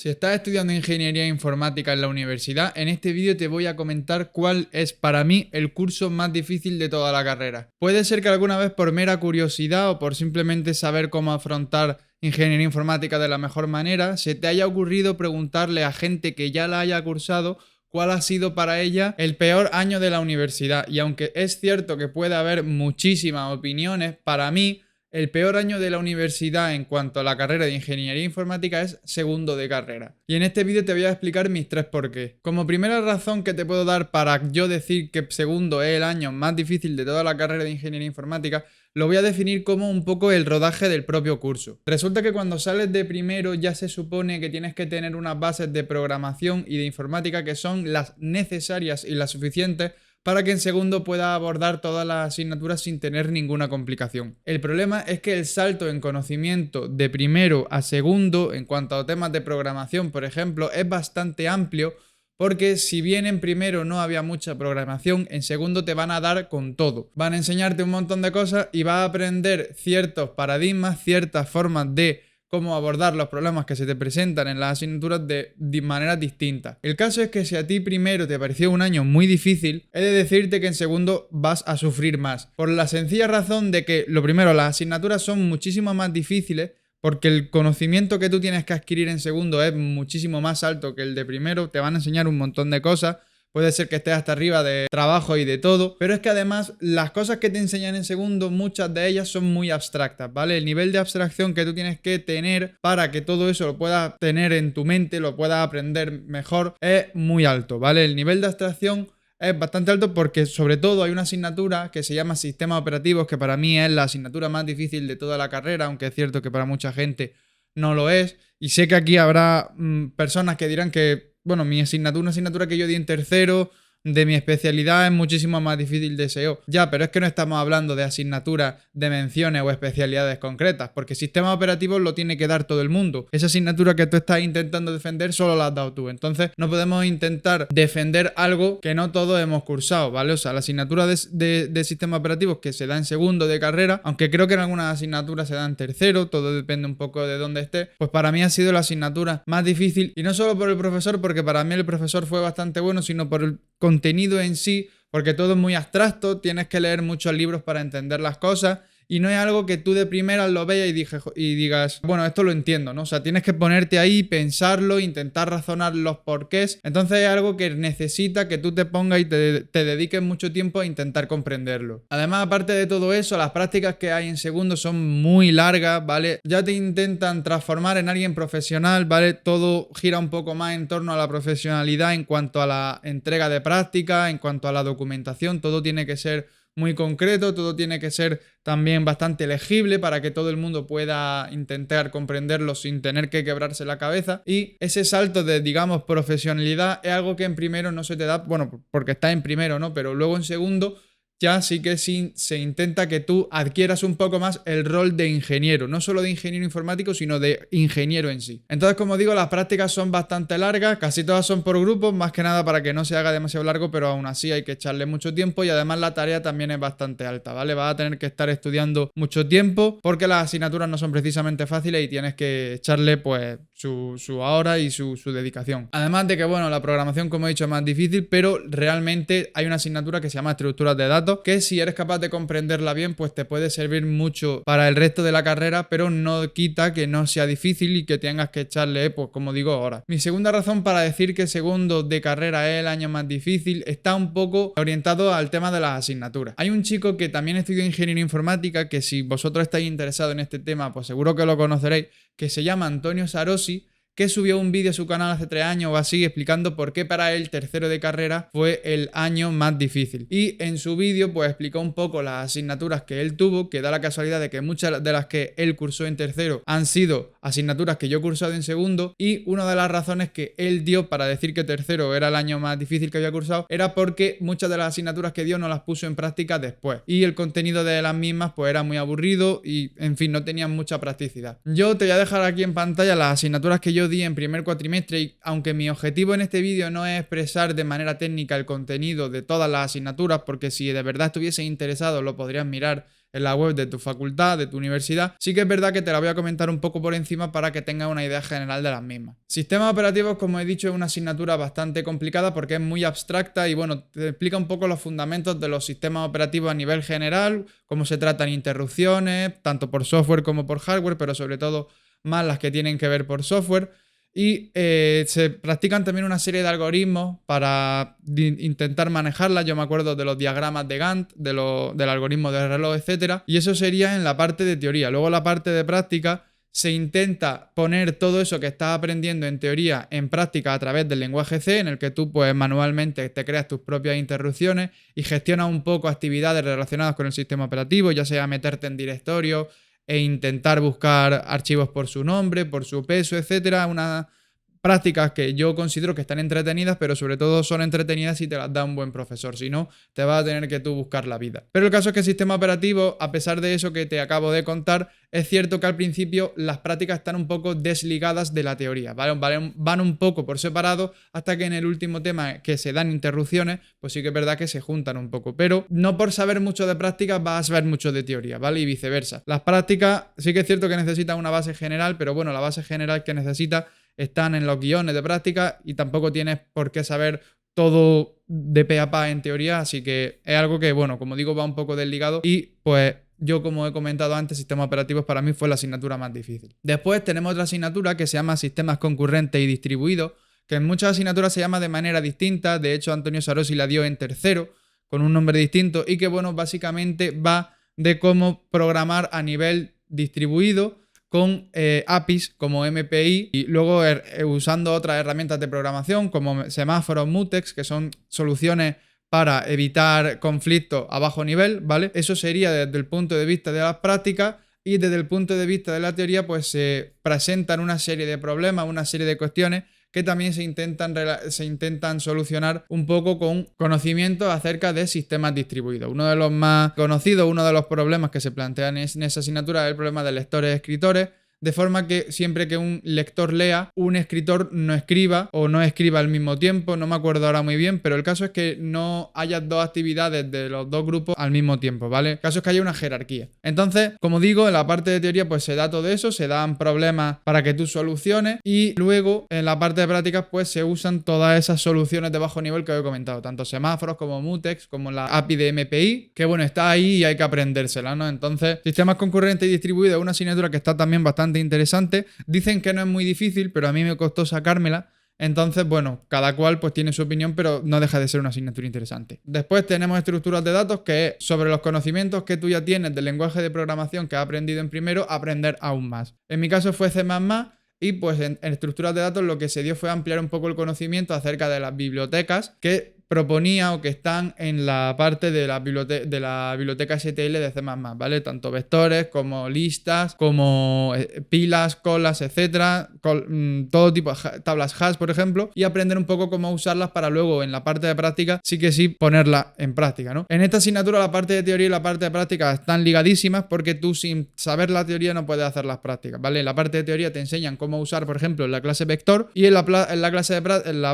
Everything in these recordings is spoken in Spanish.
Si estás estudiando ingeniería informática en la universidad, en este vídeo te voy a comentar cuál es para mí el curso más difícil de toda la carrera. Puede ser que alguna vez por mera curiosidad o por simplemente saber cómo afrontar ingeniería informática de la mejor manera, se te haya ocurrido preguntarle a gente que ya la haya cursado cuál ha sido para ella el peor año de la universidad. Y aunque es cierto que puede haber muchísimas opiniones, para mí el peor año de la universidad en cuanto a la carrera de ingeniería informática es segundo de carrera. Y en este vídeo te voy a explicar mis 3 por qué. Como primera razón que te puedo dar para yo decir que segundo es el año más difícil de toda la carrera de ingeniería informática, lo voy a definir como un poco el rodaje del propio curso. Resulta que cuando sales de primero ya se supone que tienes que tener unas bases de programación y de informática que son las necesarias y las suficientes para que en segundo pueda abordar todas las asignaturas sin tener ninguna complicación. El problema es que el salto en conocimiento de primero a segundo, en cuanto a temas de programación, por ejemplo, es bastante amplio, porque si bien en primero no había mucha programación, en segundo te van a dar con todo. Van a enseñarte un montón de cosas y vas a aprender ciertos paradigmas, ciertas formas de cómo abordar los problemas que se te presentan en las asignaturas de maneras distintas. El caso es que si a ti primero te pareció un año muy difícil, he de decirte que en segundo vas a sufrir más. Por la sencilla razón de que, lo primero, las asignaturas son muchísimo más difíciles porque el conocimiento que tú tienes que adquirir en segundo es muchísimo más alto que el de primero. Te van a enseñar un montón de cosas. Puede ser que estés hasta arriba de trabajo y de todo, pero es que además las cosas que te enseñan en segundo, muchas de ellas son muy abstractas, ¿vale? El nivel de abstracción que tú tienes que tener para que todo eso lo puedas tener en tu mente, lo puedas aprender mejor, es muy alto, ¿vale? El nivel de abstracción es bastante alto porque sobre todo hay una asignatura que se llama sistemas operativos, que para mí es la asignatura más difícil de toda la carrera, aunque es cierto que para mucha gente no lo es. Y sé que aquí habrá personas que dirán que bueno, mi asignatura, una asignatura que yo di en tercero de mi especialidad es muchísimo más difícil de SEO. Ya, pero es que no estamos hablando de asignaturas de menciones o especialidades concretas, porque sistemas operativos lo tiene que dar todo el mundo. Esa asignatura que tú estás intentando defender solo la has dado tú. Entonces no podemos intentar defender algo que no todos hemos cursado, ¿vale? O sea, la asignatura de sistemas operativos que se da en segundo de carrera, aunque creo que en algunas asignaturas se da en tercero, todo depende un poco de dónde esté, pues para mí ha sido la asignatura más difícil, y no solo por el profesor, porque para mí el profesor fue bastante bueno, sino por el contenido en sí, porque todo es muy abstracto, tienes que leer muchos libros para entender las cosas y no es algo que tú de primeras lo veas y digas, bueno, esto lo entiendo, ¿no? O sea, tienes que ponerte ahí, pensarlo, intentar razonar los porqués. Entonces es algo que necesita que tú te pongas y te dediques mucho tiempo a intentar comprenderlo. Además, aparte de todo eso, las prácticas que hay en segundo son muy largas, ¿vale? Ya te intentan transformar en alguien profesional, ¿vale? Todo gira un poco más en torno a la profesionalidad en cuanto a la entrega de prácticas, en cuanto a la documentación, todo tiene que ser muy concreto, todo tiene que ser también bastante legible para que todo el mundo pueda intentar comprenderlo sin tener que quebrarse la cabeza. Y ese salto de, digamos, profesionalidad es algo que en primero no se te da, bueno, porque está en primero, ¿no? Pero luego en segundo ya sí que se intenta que tú adquieras un poco más el rol de ingeniero, no solo de ingeniero informático, sino de ingeniero en sí. Entonces, como digo, las prácticas son bastante largas, casi todas son por grupos, más que nada para que no se haga demasiado largo, pero aún así hay que echarle mucho tiempo y además la tarea también es bastante alta, ¿vale? Vas a tener que estar estudiando mucho tiempo porque las asignaturas no son precisamente fáciles y tienes que echarle pues su hora y su dedicación. Además de que, bueno, la programación, como he dicho, es más difícil, pero realmente hay una asignatura que se llama estructuras de datos, que si eres capaz de comprenderla bien, pues te puede servir mucho para el resto de la carrera, pero no quita que no sea difícil y que tengas que echarle, pues como digo ahora. Mi segunda razón para decir que segundo de carrera es el año más difícil está un poco orientado al tema de las asignaturas. Hay un chico que también estudió ingeniería informática, que si vosotros estáis interesados en este tema, pues seguro que lo conoceréis, que se llama Antonio Sarosi, que subió un vídeo a su canal hace 3 años o así explicando por qué para él tercero de carrera fue el año más difícil. Y en su vídeo pues explicó un poco las asignaturas que él tuvo, que da la casualidad de que muchas de las que él cursó en tercero han sido asignaturas que yo he cursado en segundo, y una de las razones que él dio para decir que tercero era el año más difícil que había cursado era porque muchas de las asignaturas que dio no las puso en práctica después y el contenido de las mismas pues era muy aburrido y en fin no tenían mucha practicidad. Yo te voy a dejar aquí en pantalla las asignaturas que yo di en primer cuatrimestre y aunque mi objetivo en este vídeo no es expresar de manera técnica el contenido de todas las asignaturas, porque si de verdad estuviese interesado lo podrías mirar en la web de tu facultad, de tu universidad. Sí que es verdad que te la voy a comentar un poco por encima para que tengas una idea general de las mismas. Sistemas operativos, como he dicho, es una asignatura bastante complicada porque es muy abstracta y bueno, te explica un poco los fundamentos de los sistemas operativos a nivel general, cómo se tratan interrupciones, tanto por software como por hardware, pero sobre todo más las que tienen que ver por software. Y se practican también una serie de algoritmos para intentar manejarlas. Yo me acuerdo de los diagramas de Gantt, del algoritmo del reloj, etc. Y eso sería en la parte de teoría. Luego la parte de práctica se intenta poner todo eso que estás aprendiendo en teoría en práctica a través del lenguaje C, en el que tú pues manualmente te creas tus propias interrupciones y gestionas un poco actividades relacionadas con el sistema operativo, ya sea meterte en directorios e intentar buscar archivos por su nombre, por su peso, etcétera. Unas prácticas que yo considero que están entretenidas, pero sobre todo son entretenidas si te las da un buen profesor, si no, te vas a tener que tú buscar la vida. Pero el caso es que el sistema operativo, a pesar de eso que te acabo de contar, es cierto que al principio las prácticas están un poco desligadas de la teoría, ¿vale? Van un poco por separado hasta que en el último tema que se dan interrupciones, pues sí que es verdad que se juntan un poco, pero no por saber mucho de prácticas vas a saber mucho de teoría, ¿vale? Y viceversa. Las prácticas sí que es cierto que necesitan una base general, pero bueno, la base general que necesitas están en los guiones de práctica y tampoco tienes por qué saber todo de pe a pa en teoría, así que es algo que, bueno, como digo, va un poco desligado y pues yo, como he comentado antes, sistemas operativos para mí fue la asignatura más difícil. Después tenemos otra asignatura que se llama sistemas concurrentes y distribuidos, que en muchas asignaturas se llama de manera distinta. De hecho, Antonio Sarosi la dio en tercero con un nombre distinto y que, bueno, básicamente va de cómo programar a nivel distribuido con APIs como MPI y luego usando otras herramientas de programación como semáforos, mutex, que son soluciones para evitar conflictos a bajo nivel, ¿vale? Eso sería desde el punto de vista de las prácticas y desde el punto de vista de la teoría pues se presentan una serie de problemas, una serie de cuestiones que también se intentan solucionar un poco con conocimientos acerca de sistemas distribuidos. Uno de los más conocidos, uno de los problemas que se plantean en esa asignatura es el problema de lectores-escritores, de forma que siempre que un lector lea, un escritor no escriba o no escriba al mismo tiempo. No me acuerdo ahora muy bien, pero el caso es que no haya dos actividades de los dos grupos al mismo tiempo, ¿vale? El caso es que haya una jerarquía. Entonces, como digo, en la parte de teoría pues se da todo eso, se dan problemas para que tú soluciones y luego en la parte de prácticas pues se usan todas esas soluciones de bajo nivel que os he comentado, tanto semáforos como mutex, como la API de MPI, que bueno, está ahí y hay que aprendérsela, ¿no? Entonces, sistemas concurrentes y distribuidos es una asignatura que está también bastante interesante. Dicen que no es muy difícil, pero a mí me costó sacármela. Entonces, bueno, cada cual pues tiene su opinión, pero no deja de ser una asignatura interesante. Después tenemos estructuras de datos, que es sobre los conocimientos que tú ya tienes del lenguaje de programación que has aprendido en primero, aprender aún más. En mi caso fue C++, y pues en estructuras de datos lo que se dio fue ampliar un poco el conocimiento acerca de las bibliotecas que proponía o que están en la parte de la biblioteca STL de C++, ¿vale? Tanto vectores como listas, como pilas, colas, etcétera, todo tipo de tablas hash, por ejemplo, y aprender un poco cómo usarlas para luego en la parte de práctica sí que sí ponerla en práctica, ¿no? En esta asignatura la parte de teoría y la parte de práctica están ligadísimas porque tú sin saber la teoría no puedes hacer las prácticas, ¿vale? En la parte de teoría te enseñan cómo usar, por ejemplo, la clase vector y en la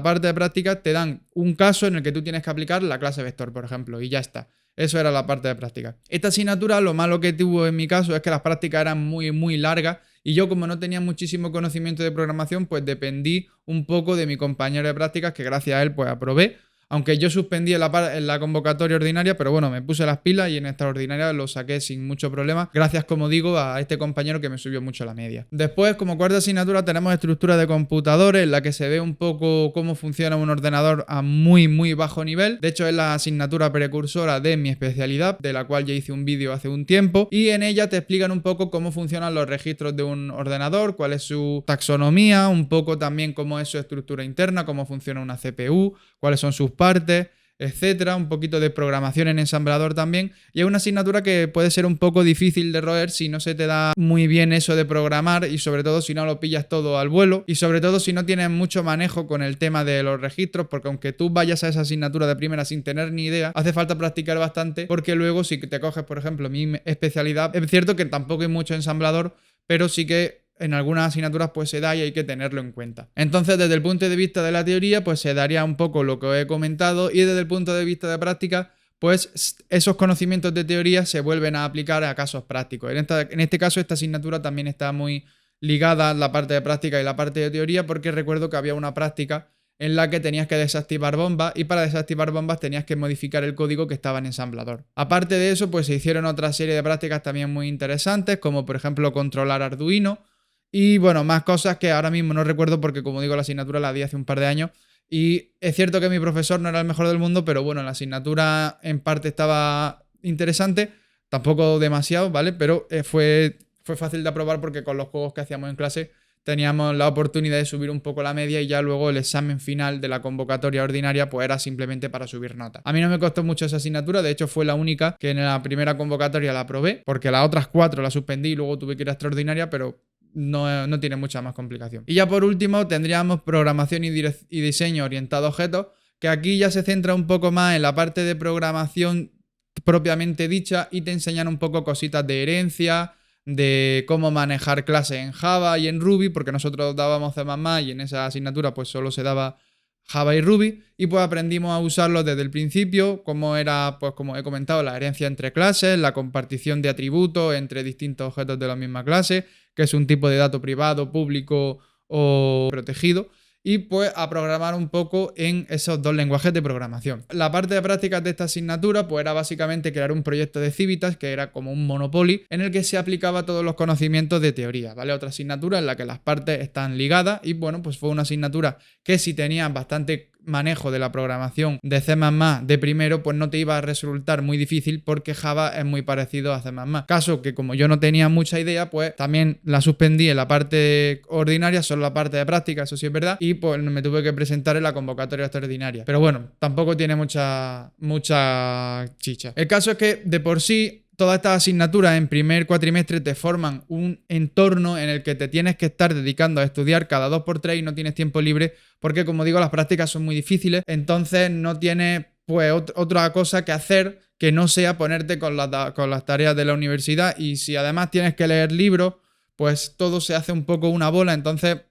parte de práctica te dan un caso en el que tú tienes que aplicar la clase vector, por ejemplo, y ya está. Eso era la parte de práctica. Esta asignatura, lo malo que tuvo en mi caso es que las prácticas eran muy largas y yo, como no tenía muchísimo conocimiento de programación, pues dependí un poco de mi compañero de prácticas, que gracias a él pues aprobé. Aunque yo suspendí en la convocatoria ordinaria, pero bueno, me puse las pilas y en esta ordinaria lo saqué sin mucho problema. Gracias, como digo, a este compañero que me subió mucho la media. Después, como cuarta asignatura, tenemos estructura de computadores, en la que se ve un poco cómo funciona un ordenador a muy bajo nivel. De hecho, es la asignatura precursora de mi especialidad, de la cual ya hice un vídeo hace un tiempo. Y en ella te explican un poco cómo funcionan los registros de un ordenador, cuál es su taxonomía, un poco también cómo es su estructura interna, cómo funciona una CPU, cuáles son sus partes, etcétera, un poquito de programación en ensamblador también, y es una asignatura que puede ser un poco difícil de roer si no se te da muy bien eso de programar y sobre todo si no lo pillas todo al vuelo y sobre todo si no tienes mucho manejo con el tema de los registros, porque aunque tú vayas a esa asignatura de primera sin tener ni idea, hace falta practicar bastante, porque luego si te coges, por ejemplo, mi especialidad, es cierto que tampoco hay mucho ensamblador, pero sí que en algunas asignaturas pues se da y hay que tenerlo en cuenta. Entonces, desde el punto de vista de la teoría, pues se daría un poco lo que os he comentado, y desde el punto de vista de práctica, pues esos conocimientos de teoría se vuelven a aplicar a casos prácticos. En este caso, esta asignatura también está muy ligada a la parte de práctica y la parte de teoría, porque recuerdo que había una práctica en la que tenías que desactivar bombas y para desactivar bombas tenías que modificar el código que estaba en ensamblador. Aparte de eso, pues se hicieron otra serie de prácticas también muy interesantes, como por ejemplo controlar Arduino y bueno, más cosas que ahora mismo no recuerdo porque, como digo, la asignatura la di hace un par de años. Y es cierto que mi profesor no era el mejor del mundo, pero bueno, la asignatura en parte estaba interesante, tampoco demasiado, ¿vale? Pero fue fácil de aprobar porque con los juegos que hacíamos en clase teníamos la oportunidad de subir un poco la media y ya luego el examen final de la convocatoria ordinaria pues era simplemente para subir nota. A mí no me costó mucho esa asignatura, de hecho fue la única que en la primera convocatoria la aprobé, porque las otras 4 las suspendí y luego tuve que ir a extraordinaria, pero no tiene mucha más complicación. Y ya por último tendríamos programación y diseño orientado a objetos, que aquí ya se centra un poco más en la parte de programación propiamente dicha y te enseñan un poco cositas de herencia, de cómo manejar clases en Java y en Ruby, porque nosotros dábamos C++ y en esa asignatura pues solo se daba Java y Ruby, y pues aprendimos a usarlos desde el principio, como era, pues como he comentado, la herencia entre clases, la compartición de atributos entre distintos objetos de la misma clase, que es un tipo de dato privado, público o protegido, y pues a programar un poco en esos dos lenguajes de programación. La parte de prácticas de esta asignatura pues era básicamente crear un proyecto de Civitas, que era como un Monopoly, en el que se aplicaba todos los conocimientos de teoría, ¿vale? Otra asignatura en la que las partes están ligadas y bueno, pues fue una asignatura que si tenías bastante manejo de la programación de C++ de primero, pues no te iba a resultar muy difícil porque Java es muy parecido a C++. Caso que como yo no tenía mucha idea, pues también la suspendí en la parte ordinaria, solo la parte de práctica, eso sí es verdad, y pues me tuve que presentar en la convocatoria extraordinaria. Pero bueno, tampoco tiene mucha chicha. El caso es que de por sí todas estas asignaturas en primer cuatrimestre te forman un entorno en el que te tienes que estar dedicando a estudiar cada 2x3 y no tienes tiempo libre porque, como digo, las prácticas son muy difíciles, entonces no tienes pues otra cosa que hacer que no sea ponerte con las tareas de la universidad, y si además tienes que leer libros, pues todo se hace un poco una bola, entonces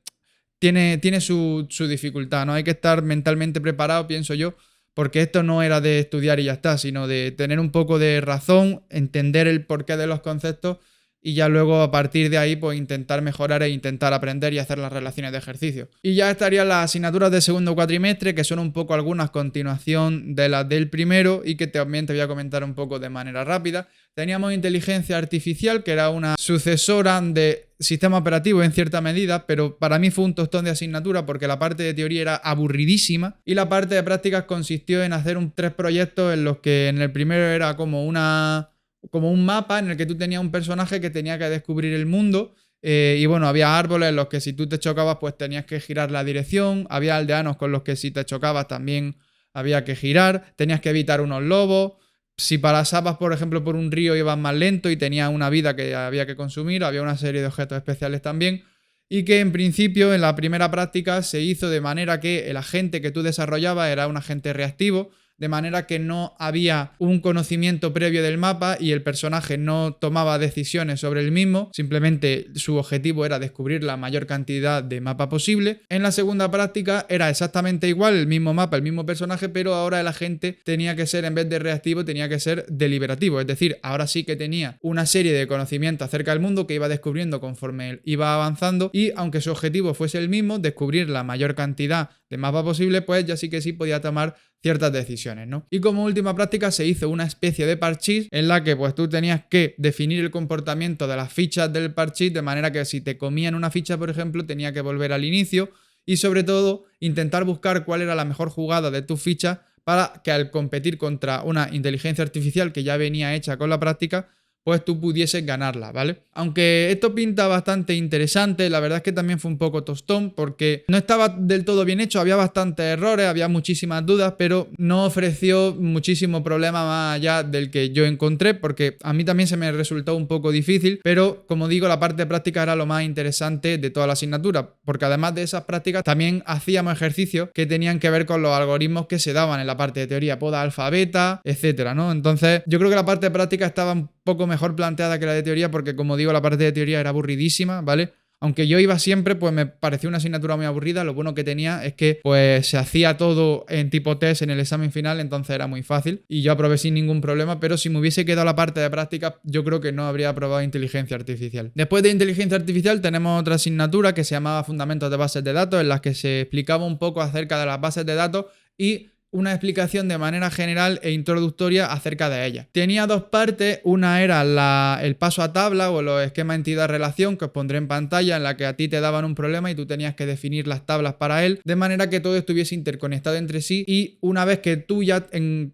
tiene su dificultad, ¿no? Hay que estar mentalmente preparado, pienso yo, porque esto no era de estudiar y ya está, sino de tener un poco de razón, entender el porqué de los conceptos y ya luego a partir de ahí pues intentar mejorar e intentar aprender y hacer las relaciones de ejercicio. Y ya estarían las asignaturas de segundo cuatrimestre, que son un poco algunas continuación de las del primero y que también te voy a comentar un poco de manera rápida. Teníamos inteligencia artificial, que era una sucesora de sistema operativo en cierta medida, pero para mí fue un tostón de asignatura porque la parte de teoría era aburridísima y la parte de prácticas consistió en hacer 3 proyectos en los que en el primero era como un mapa en el que tú tenías un personaje que tenía que descubrir el mundo, y bueno, había árboles en los que si tú te chocabas pues tenías que girar la dirección, había aldeanos con los que si te chocabas también había que girar, tenías que evitar unos lobos. Si pasabas, por ejemplo, por un río ibas más lento y tenías una vida que había que consumir, había una serie de objetos especiales también, y que en principio en la primera práctica se hizo de manera que el agente que tú desarrollabas era un agente reactivo, de manera que no había un conocimiento previo del mapa y el personaje no tomaba decisiones sobre el mismo, simplemente su objetivo era descubrir la mayor cantidad de mapa posible. En la segunda práctica era exactamente igual, el mismo mapa, el mismo personaje, pero ahora el agente tenía que ser, en vez de reactivo, tenía que ser deliberativo, es decir, ahora sí que tenía una serie de conocimientos acerca del mundo que iba descubriendo conforme él iba avanzando, y aunque su objetivo fuese el mismo, descubrir la mayor cantidad de mapa posible, pues ya sí que sí podía tomar ciertas decisiones, ¿no? Y como última práctica se hizo una especie de parchís en la que pues tú tenías que definir el comportamiento de las fichas del parchís, de manera que si te comían una ficha, por ejemplo, tenía que volver al inicio, y sobre todo intentar buscar cuál era la mejor jugada de tu ficha para que al competir contra una inteligencia artificial que ya venía hecha con la práctica, pues tú pudieses ganarla, ¿vale? Aunque esto pinta bastante interesante, la verdad es que también fue un poco tostón porque no estaba del todo bien hecho, había bastantes errores, había muchísimas dudas, pero no ofreció muchísimo problema más allá del que yo encontré, porque a mí también se me resultó un poco difícil, pero como digo, la parte práctica era lo más interesante de toda la asignatura, porque además de esas prácticas también hacíamos ejercicios que tenían que ver con los algoritmos que se daban en la parte de teoría, poda, alfa, beta, etcétera, ¿no? Entonces, yo creo que la parte práctica estaba un poco mejor planteada que la de teoría porque, como digo, la parte de teoría era aburridísima, ¿vale? Aunque yo iba siempre, pues me pareció una asignatura muy aburrida. Lo bueno que tenía es que pues se hacía todo en tipo test en el examen final, entonces era muy fácil y yo aprobé sin ningún problema, pero si me hubiese quedado la parte de práctica, yo creo que no habría aprobado inteligencia artificial. Después de inteligencia artificial tenemos otra asignatura que se llamaba Fundamentos de Bases de Datos, en las que se explicaba un poco acerca de las bases de datos y una explicación de manera general e introductoria acerca de ella. Tenía dos partes, una era el paso a tabla o los esquemas entidad-relación que os pondré en pantalla, en la que a ti te daban un problema y tú tenías que definir las tablas para él, de manera que todo estuviese interconectado entre sí, y una vez que tú ya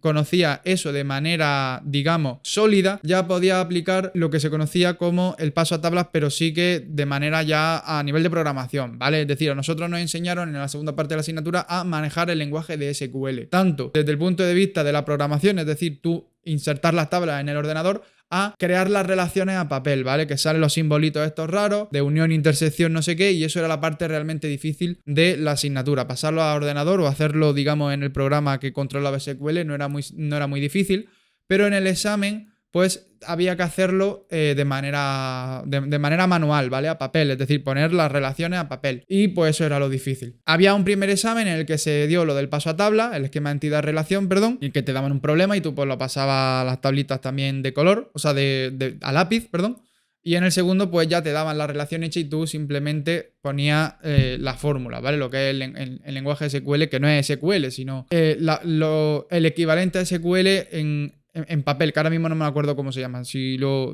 conocías eso de manera, digamos, sólida, ya podías aplicar lo que se conocía como el paso a tablas, pero sí que de manera ya a nivel de programación, ¿vale? Es decir, a nosotros nos enseñaron en la segunda parte de la asignatura a manejar el lenguaje de SQL. Tanto desde el punto de vista de la programación, es decir, tú insertar las tablas en el ordenador, a crear las relaciones a papel, ¿vale? Que salen los simbolitos estos raros, de unión, intersección, no sé qué, y eso era la parte realmente difícil de la asignatura. Pasarlo a ordenador o hacerlo, digamos, en el programa que controlaba SQL no era muy difícil, pero en el examen pues había que hacerlo de manera manual, ¿vale? A papel, es decir, poner las relaciones a papel. Y pues eso era lo difícil. Había un primer examen en el que se dio lo del paso a tabla, el esquema entidad-relación, perdón, y que te daban un problema y tú pues lo pasabas a las tablitas también de color, o sea, a lápiz, perdón. Y en el segundo pues ya te daban la relación hecha y tú simplemente ponías la fórmula, ¿vale? Lo que es el lenguaje SQL, que no es SQL, sino el equivalente a SQL en papel, que ahora mismo no me acuerdo cómo se llama. Si lo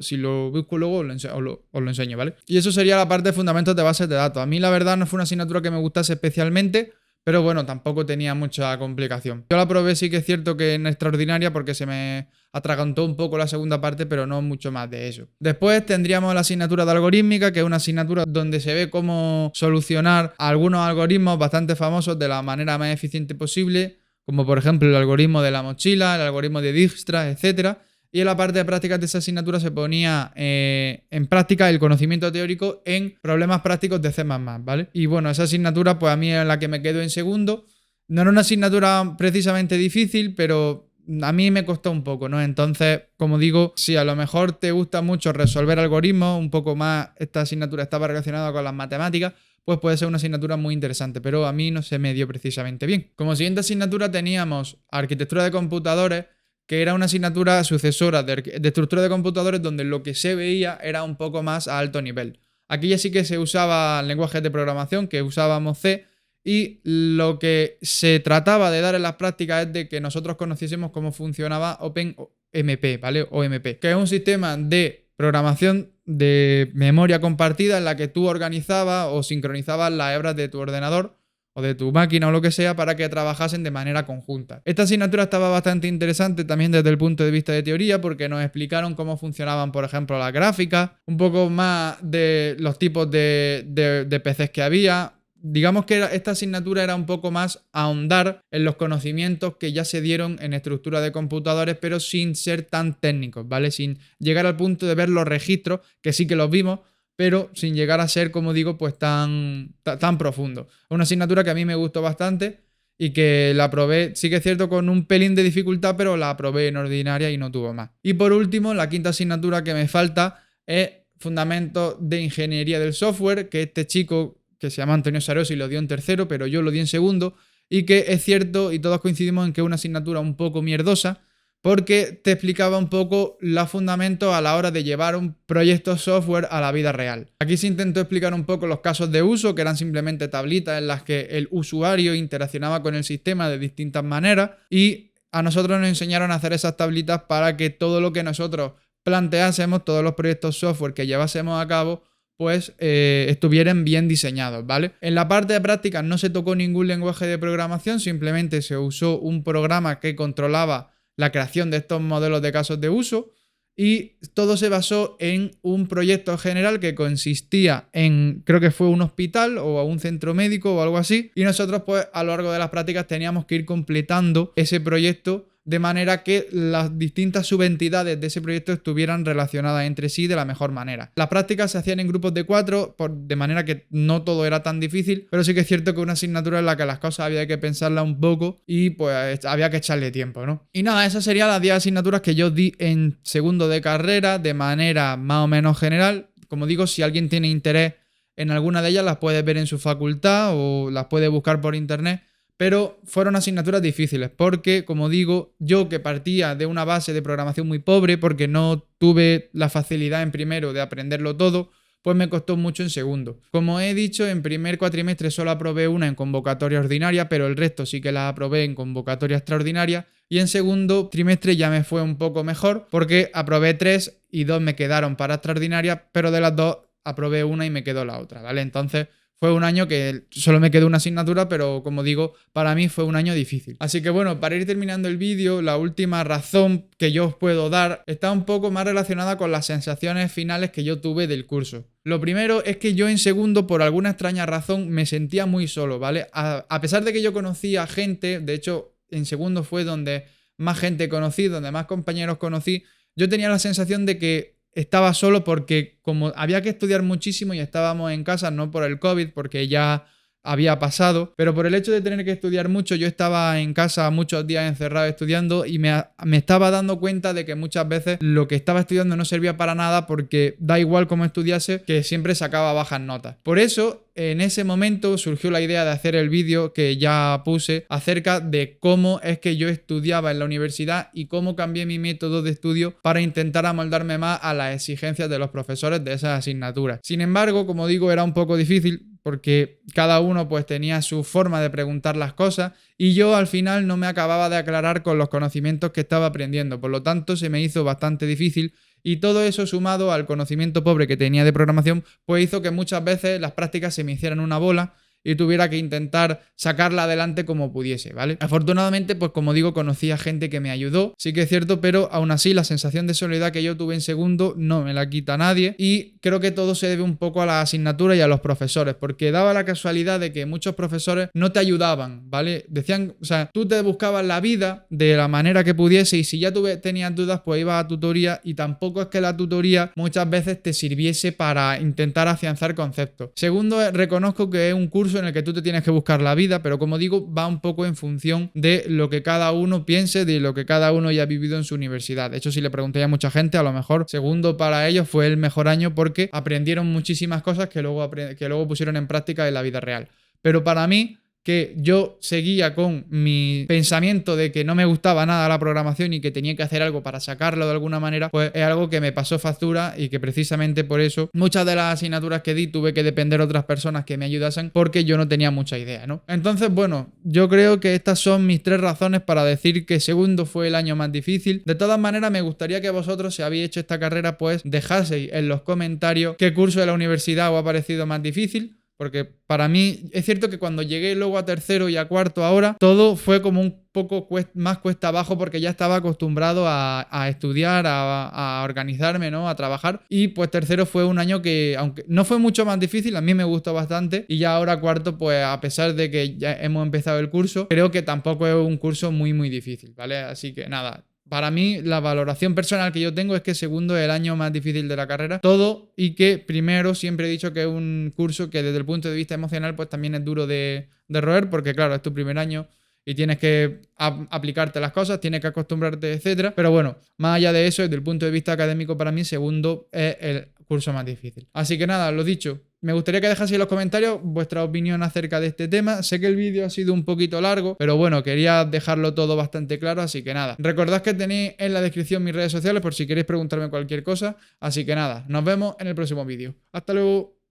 busco luego os lo enseño, ¿vale? Y eso sería la parte de fundamentos de bases de datos. A mí la verdad no fue una asignatura que me gustase especialmente, pero bueno, tampoco tenía mucha complicación. Yo la probé, sí que es cierto que en extraordinaria, porque se me atragantó un poco la segunda parte, pero no mucho más de eso. Después tendríamos la asignatura de algorítmica, que es una asignatura donde se ve cómo solucionar algunos algoritmos bastante famosos de la manera más eficiente posible, como por ejemplo el algoritmo de la mochila, el algoritmo de Dijkstra, etc. Y en la parte de prácticas de esa asignatura se ponía en práctica el conocimiento teórico en problemas prácticos de C++, ¿vale? Y bueno, esa asignatura pues a mí es la que me quedo en segundo. No era una asignatura precisamente difícil, pero a mí me costó un poco, ¿no? Entonces, como digo, si a lo mejor te gusta mucho resolver algoritmos, un poco más esta asignatura estaba relacionada con las matemáticas, pues puede ser una asignatura muy interesante, pero a mí no se me dio precisamente bien. Como siguiente asignatura teníamos arquitectura de computadores, que era una asignatura sucesora de estructura de computadores donde lo que se veía era un poco más a alto nivel. Aquí ya sí que se usaba lenguajes de programación, que usábamos C, y lo que se trataba de dar en las prácticas es de que nosotros conociésemos cómo funcionaba OpenMP, ¿vale? OMP, que es un sistema de programación de memoria compartida en la que tú organizabas o sincronizabas las hebras de tu ordenador o de tu máquina o lo que sea para que trabajasen de manera conjunta. Esta asignatura estaba bastante interesante también desde el punto de vista de teoría, porque nos explicaron cómo funcionaban, por ejemplo, las gráficas, un poco más de los tipos de PCs que había. Digamos que esta asignatura era un poco más ahondar en los conocimientos que ya se dieron en estructura de computadores, pero sin ser tan técnicos, ¿vale? Sin llegar al punto de ver los registros, que sí que los vimos, pero sin llegar a ser, como digo, pues tan profundo. Una asignatura que a mí me gustó bastante y que la probé, sí que es cierto, con un pelín de dificultad, pero la probé en ordinaria y no tuvo más. Y por último, la quinta asignatura que me falta es Fundamentos de Ingeniería del Software, que este chico que se llama Antonio Sarosi lo dio en tercero, pero yo lo di en segundo, y que es cierto, y todos coincidimos en que es una asignatura un poco mierdosa, porque te explicaba un poco los fundamentos a la hora de llevar un proyecto software a la vida real. Aquí se intentó explicar un poco los casos de uso, que eran simplemente tablitas en las que el usuario interaccionaba con el sistema de distintas maneras, y a nosotros nos enseñaron a hacer esas tablitas para que todo lo que nosotros planteásemos, todos los proyectos software que llevásemos a cabo, pues estuvieran bien diseñados, ¿vale? En la parte de prácticas no se tocó ningún lenguaje de programación, simplemente se usó un programa que controlaba la creación de estos modelos de casos de uso, y todo se basó en un proyecto general que consistía en, creo que fue un hospital o un centro médico o algo así, y nosotros pues a lo largo de las prácticas teníamos que ir completando ese proyecto de manera que las distintas subentidades de ese proyecto estuvieran relacionadas entre sí de la mejor manera. Las prácticas se hacían en grupos de 4, de manera que no todo era tan difícil, pero sí que es cierto que una asignatura en la que las cosas había que pensarlas un poco y pues había que echarle tiempo, ¿no? Y nada, esas serían las 10 asignaturas que yo di en segundo de carrera de manera más o menos general. Como digo, si alguien tiene interés En alguna de ellas las puedes ver en su facultad o las puedes buscar por internet, pero fueron asignaturas difíciles porque, como digo, yo que partía de una base de programación muy pobre porque no tuve la facilidad en primero de aprenderlo todo, pues me costó mucho en segundo. Como he dicho, en primer cuatrimestre solo aprobé una en convocatoria ordinaria, pero el resto sí que las aprobé en convocatoria extraordinaria, y en segundo trimestre ya me fue un poco mejor porque aprobé 3 y 2 me quedaron para extraordinaria, pero de las 2 aprobé una y me quedó la otra, ¿vale? Entonces fue un año que solo me quedó una asignatura, pero como digo, para mí fue un año difícil. Así que bueno, para ir terminando el vídeo, la última razón que yo os puedo dar está un poco más relacionada con las sensaciones finales que yo tuve del curso. Lo primero es que yo en segundo, por alguna extraña razón, me sentía muy solo, ¿vale? A pesar de que yo conocía gente, de hecho, en segundo fue donde más gente conocí, donde más compañeros conocí, yo tenía la sensación de que estaba solo porque como había que estudiar muchísimo y estábamos en casa, no por el COVID, porque ya había pasado, pero por el hecho de tener que estudiar mucho, yo estaba en casa muchos días encerrado estudiando y me estaba dando cuenta de que muchas veces lo que estaba estudiando no servía para nada porque da igual cómo estudiase, que siempre sacaba bajas notas. Por eso, en ese momento surgió la idea de hacer el vídeo que ya puse acerca de cómo es que yo estudiaba en la universidad y cómo cambié mi método de estudio para intentar amoldarme más a las exigencias de los profesores de esas asignaturas. Sin embargo, como digo, era un poco difícil porque cada uno pues tenía su forma de preguntar las cosas y yo al final no me acababa de aclarar con los conocimientos que estaba aprendiendo, por lo tanto se me hizo bastante difícil y todo eso sumado al conocimiento pobre que tenía de programación pues hizo que muchas veces las prácticas se me hicieran una bola y tuviera que intentar sacarla adelante como pudiese, ¿vale? Afortunadamente, pues como digo, conocí a gente que me ayudó, sí que es cierto, pero aún así la sensación de soledad que yo tuve en segundo no me la quita nadie y creo que todo se debe un poco a la asignatura y a los profesores, porque daba la casualidad de que muchos profesores no te ayudaban, ¿vale? Decían, o sea, tú te buscabas la vida de la manera que pudiese y si ya tenías dudas, pues ibas a tutoría y tampoco es que la tutoría muchas veces te sirviese para intentar afianzar conceptos. Segundo, reconozco que es un curso en el que tú te tienes que buscar la vida, pero como digo, va un poco en función de lo que cada uno piense, de lo que cada uno haya vivido en su universidad. De hecho, si le pregunté a mucha gente, a lo mejor segundo para ellos fue el mejor año porque aprendieron muchísimas cosas que luego pusieron en práctica en la vida real. Pero para mí, que yo seguía con mi pensamiento de que no me gustaba nada la programación y que tenía que hacer algo para sacarlo de alguna manera, pues es algo que me pasó factura y que precisamente por eso muchas de las asignaturas que di tuve que depender de otras personas que me ayudasen porque yo no tenía mucha idea, ¿no? Entonces, bueno, yo creo que estas son mis 3 razones para decir que segundo fue el año más difícil. De todas maneras, me gustaría que vosotros, si habéis hecho esta carrera, pues dejaseis en los comentarios qué curso de la universidad os ha parecido más difícil. Porque para mí es cierto que cuando llegué luego a tercero y a cuarto ahora, todo fue como un poco más cuesta abajo porque ya estaba acostumbrado a estudiar, a organizarme, ¿no? A trabajar. Y pues tercero fue un año que, aunque no fue mucho más difícil, a mí me gustó bastante. Y ya ahora cuarto, pues a pesar de que ya hemos empezado el curso, creo que tampoco es un curso muy, muy difícil, ¿vale? Así que nada. Para mí, la valoración personal que yo tengo es que segundo es el año más difícil de la carrera. Todo y que primero siempre he dicho que es un curso que desde el punto de vista emocional pues también es duro de roer porque claro, es tu primer año y tienes que aplicarte las cosas, tienes que acostumbrarte, etcétera. Pero bueno, más allá de eso, desde el punto de vista académico para mí, segundo es el curso más difícil. Así que nada, lo dicho. Me gustaría que dejaseis en los comentarios vuestra opinión acerca de este tema. Sé que el vídeo ha sido un poquito largo, pero bueno, quería dejarlo todo bastante claro, así que nada. Recordad que tenéis en la descripción mis redes sociales por si queréis preguntarme cualquier cosa. Así que nada, nos vemos en el próximo vídeo. ¡Hasta luego!